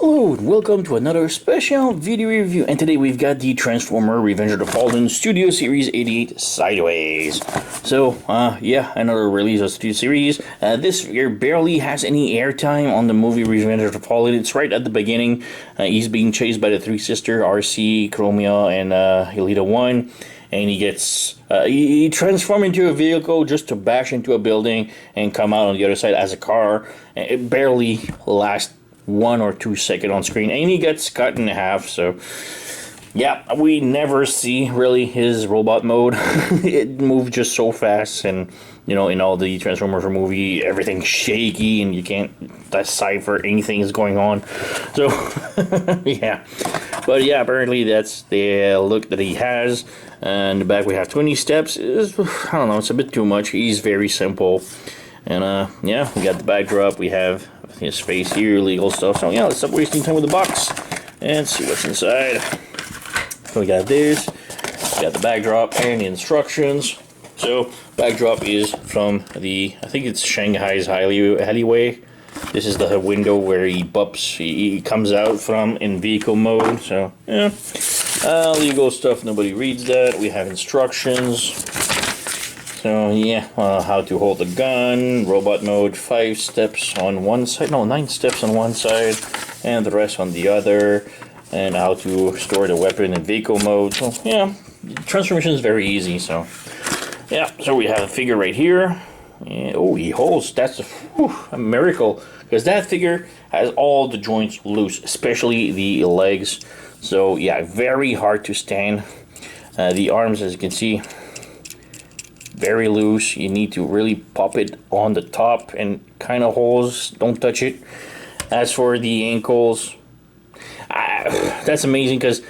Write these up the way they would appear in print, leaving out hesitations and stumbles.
Hello and welcome to another special video review, and today we've got the Transformer Revenge of the Fallen Studio Series 88 Sideways. So, yeah, another release of Studio Series. This figure barely has any airtime on the movie Revenge of the Fallen. It's right at the beginning. He's being chased by the three sisters, RC, Chromia, and Elita 1. And he gets, he transforms into a vehicle just to bash into a building and come out on the other side as a car. It barely lasts 1 or 2 seconds on screen, and he gets cut in half. So yeah, we never see really his robot mode. It moves just so fast, and you know, in all the Transformers movie, everything's shaky and you can't decipher anything is going on. So yeah, but yeah, apparently that's the look that he has. And the back we have 20 steps. I don't know, it's a bit too much. He's very simple. And yeah, we got the backdrop. We have his face here, legal stuff. So yeah, let's stop wasting time with the box and see what's inside. So we got this, we got the backdrop and the instructions. So backdrop is from the, I think it's Shanghai's alleyway. This is the window where he bumps, he comes out from in vehicle mode. So yeah, legal stuff, nobody reads that. We have instructions. So yeah, how to hold the gun, robot mode, 5 steps on one side, no, 9 steps on one side, and the rest on the other, and how to store the weapon in vehicle mode. So yeah, transformation is very easy. So yeah, so we have a figure right here. And, oh, he holds, that's a miracle, because that figure has all the joints loose, especially the legs. So yeah, very hard to stand. The arms, as you can see, very loose. You need to really pop it on the top and kind of holds, don't touch it. As for the ankles, that's amazing, because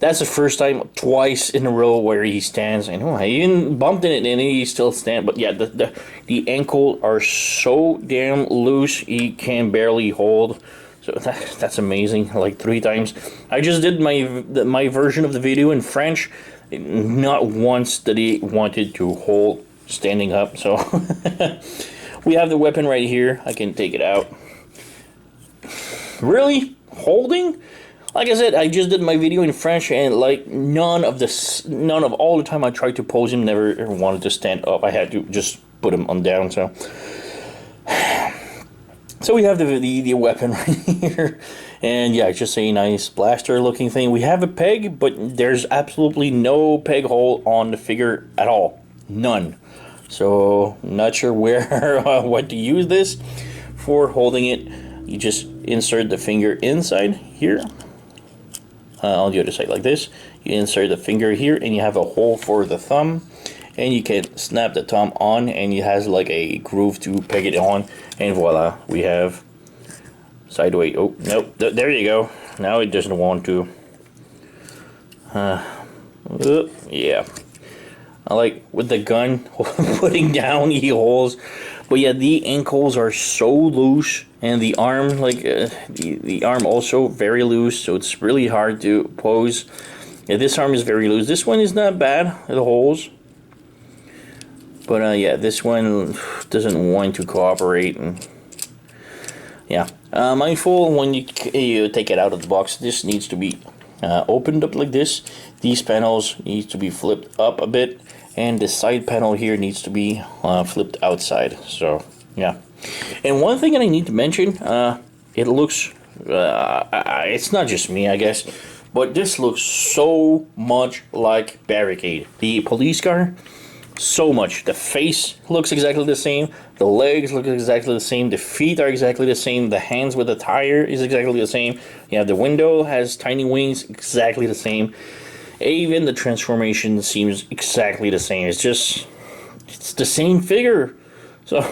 that's the first time twice in a row where he stands, and he even bumped in it and he still stands. But yeah, the ankle are so damn loose, he can barely hold. So that's amazing. Like 3 times. I just did my version of the video in French. Not once did he wanted to hold standing up. So we have the weapon right here. I can take it out. Really? Holding? Like I said, I just did my video in French, and like none of all the time I tried to pose him, never ever wanted to stand up. I had to just put him on down. So we have the weapon right here, and yeah, it's just a nice blaster looking thing. We have a peg, but there's absolutely no peg hole on the figure at all, none. So not sure where what to use this for holding it. You just insert the finger inside here, on the other side like this. You insert the finger here, and you have a hole for the thumb. And you can snap the thumb on, and it has like a groove to peg it on, and voila, we have sideways. Oh nope, there you go. Now it doesn't want to. Yeah, I like with the gun putting down, he holds. But yeah, the ankles are so loose, and the arm, like the arm also very loose, so it's really hard to pose. Yeah, this arm is very loose. This one is not bad, it holds. But yeah, this one doesn't want to cooperate. And yeah, mindful when you take it out of the box. This needs to be opened up like this. These panels need to be flipped up a bit, and the side panel here needs to be flipped outside. So yeah, and one thing that I need to mention, it looks, it's not just me, I guess, but this looks so much like Barricade, the police car. So much. The face looks exactly the same. The legs look exactly the same. The feet are exactly the same. The hands with the tire is exactly the same. You have the window has tiny wings, exactly the same. Even the transformation seems exactly the same. It's just, it's the same figure. So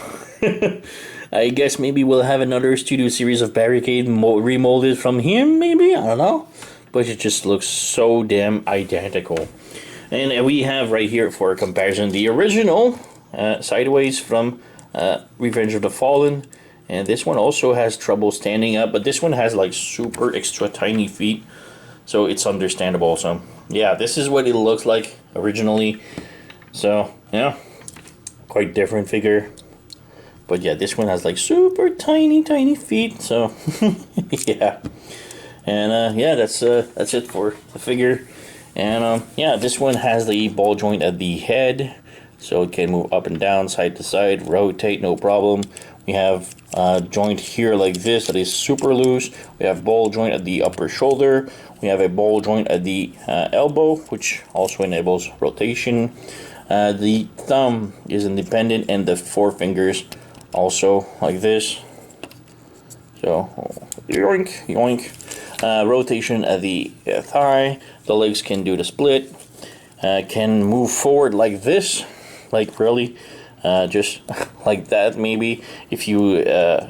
I guess maybe we'll have another Studio Series of Barricade remolded from him, maybe? I don't know. But it just looks so damn identical. And we have right here for a comparison the original Sideways from Revenge of the Fallen, and this one also has trouble standing up, but this one has like super extra tiny feet, so it's understandable. So yeah, this is what it looks like originally. So yeah, quite different figure. But yeah, this one has like super tiny feet. So yeah, and yeah, that's it for the figure. And yeah, this one has the ball joint at the head, so it can move up and down, side to side, rotate, no problem. We have a joint here like this that is super loose. We have ball joint at the upper shoulder. We have a ball joint at the elbow, which also enables rotation. The thumb is independent, and the four fingers also like this. So yoink, yoink. Rotation at the thigh. The legs can do the split. Can move forward like this, like really, just like that maybe if you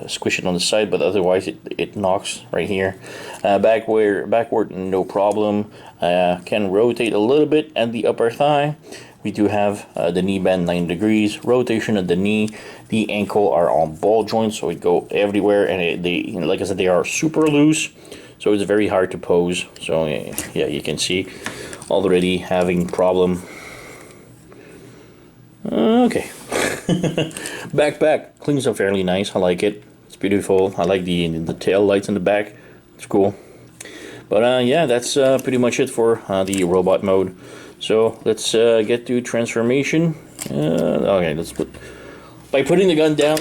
squish it on the side, but otherwise it knocks right here. Backward, no problem. Can rotate a little bit at the upper thigh. We do have the knee bend 9 degrees, rotation of the knee. The ankle are on ball joints, so it go everywhere, and like I said, they are super loose, so it's very hard to pose. So yeah, you can see already having problem. Okay. Backpack cleans up fairly nice. I like it. It's beautiful. I like the tail lights in the back. It's cool. But yeah, that's pretty much it for the robot mode. So let's get to transformation. Okay, let's put. By putting the gun down,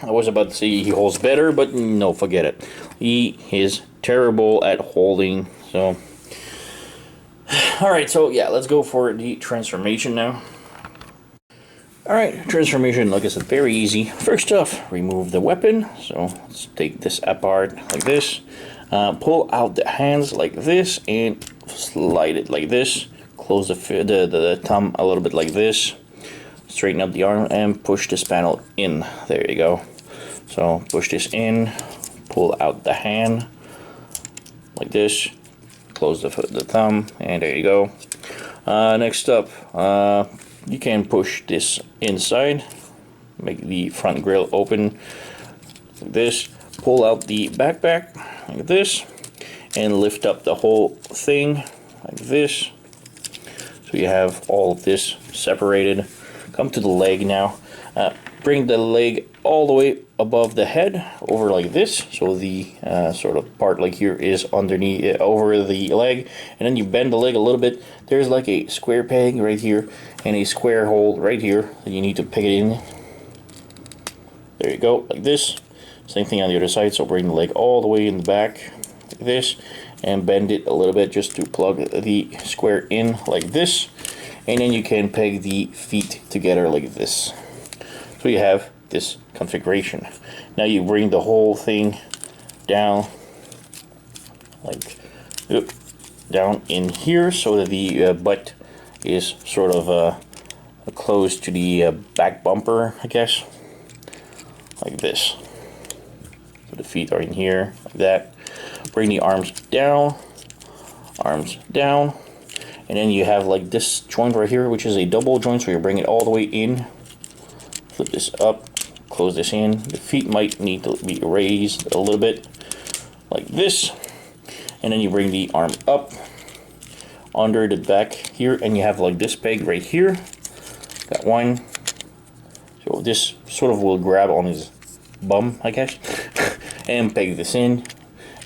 I was about to say he holds better, but no, forget it. He is terrible at holding. So, all right. So yeah, let's go for the transformation now. Alright, transformation, like I said, very easy. First off, remove the weapon. So let's take this apart like this. Pull out the hands like this and slide it like this. Close the thumb a little bit like this. Straighten up the arm and push this panel in. There you go. So push this in, pull out the hand like this. Close the thumb, and there you go. Next up, you can push this inside, make the front grille open like this, pull out the backpack like this, and lift up the whole thing like this. So you have all of this separated. Come to the leg now. Bring the leg all the way above the head, over like this, so the sort of part like here is underneath, over the leg, and then you bend the leg a little bit. There's like a square peg right here and a square hole right here that you need to peg it in. There you go, like this. Same thing on the other side, so bring the leg all the way in the back like this and bend it a little bit just to plug the square in like this, and then you can peg the feet together like this. So you have this configuration. Now you bring the whole thing down, like down in here, so that the butt is sort of close to the back bumper, I guess, like this. So the feet are in here, like that. Bring the arms down, and then you have like this joint right here, which is a double joint, so you bring it all the way in. Flip this up, close this in. The feet might need to be raised a little bit like this, and then you bring the arm up under the back here, and you have like this peg right here. Got one, so this sort of will grab on his bum, I guess, and peg this in.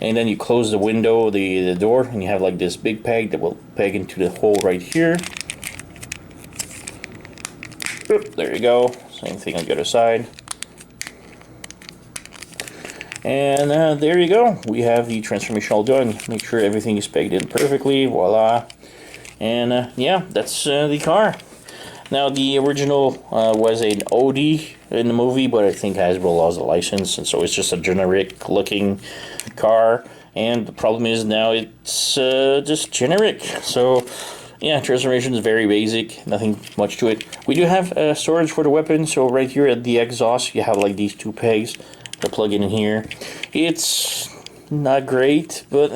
And then you close the window, the door, and you have like this big peg that will peg into the hole right here. There you go. Same thing on the other side. And there you go. We have the transformation all done. Make sure everything is pegged in perfectly. Voila. And yeah, that's the car. Now, the original was an OD in the movie, but I think Hasbro lost the license, and so it's just a generic looking car. And the problem is now it's just generic. So yeah, transformation is very basic, nothing much to it. We do have storage for the weapon, so right here at the exhaust you have like these two pegs to plug in here. It's not great, but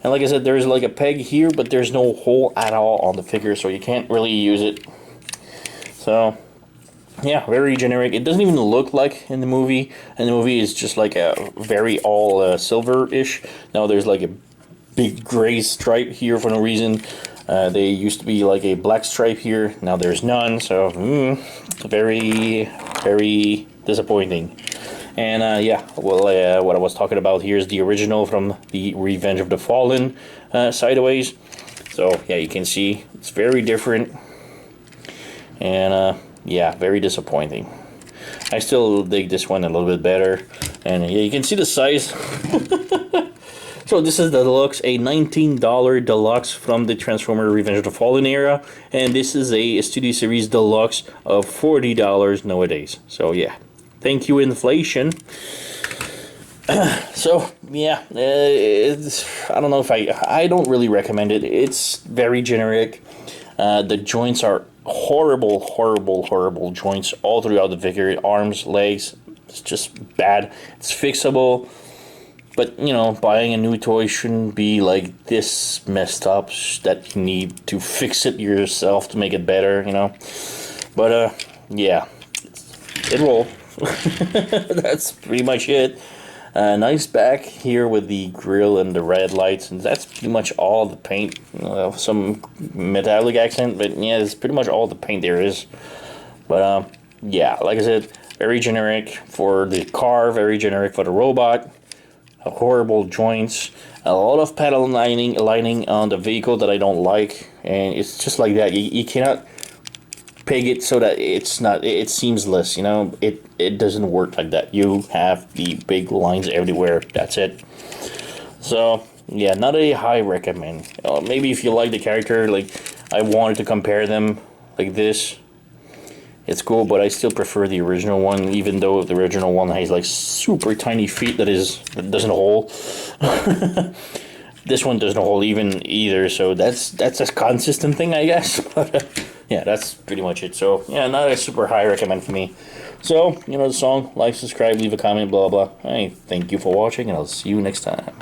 and like I said, there's like a peg here, but there's no hole at all on the figure, so you can't really use it. So yeah, very generic. It doesn't even look like in the movie, and the movie is just like a very all silver-ish. Now there's like a big gray stripe here for no reason. They used to be like a black stripe here. Now there's none, so very, very disappointing. And yeah, well, what I was talking about here is the original from the Revenge of the Fallen Sideways. So yeah, you can see it's very different, and yeah, very disappointing. I still dig this one a little bit better, and yeah, you can see the size. So this is the deluxe, a $19 deluxe from the Transformer Revenge of the Fallen era, and this is a Studio Series deluxe of $40 nowadays. So yeah, thank you inflation. So yeah, I don't know if I don't really recommend it. It's very generic. The joints are horrible joints all throughout the figure. Arms, legs, it's just bad. It's fixable. But, you know, buying a new toy shouldn't be like this messed up that you need to fix it yourself to make it better, you know. But, yeah, it will. That's pretty much it. Nice back here with the grill and the red lights, and that's pretty much all the paint. Some metallic accent, but yeah, it's pretty much all the paint there is. But, yeah, like I said, very generic for the car, very generic for the robot. Horrible joints, a lot of panel lining on the vehicle that I don't like, and it's just like that. You cannot peg it so that it seems less, you know. It doesn't work like that. You have the big lines everywhere. That's it. So yeah, not a high recommend. Maybe if you like the character, like I wanted to compare them like this, it's cool, but I still prefer the original one, even though the original one has like super tiny feet that doesn't hold. This one doesn't hold even either, so that's a consistent thing, I guess. But yeah, that's pretty much it. So yeah, not a super high recommend for me. So you know the song, like, subscribe, leave a comment, blah blah. I thank you for watching, and I'll see you next time.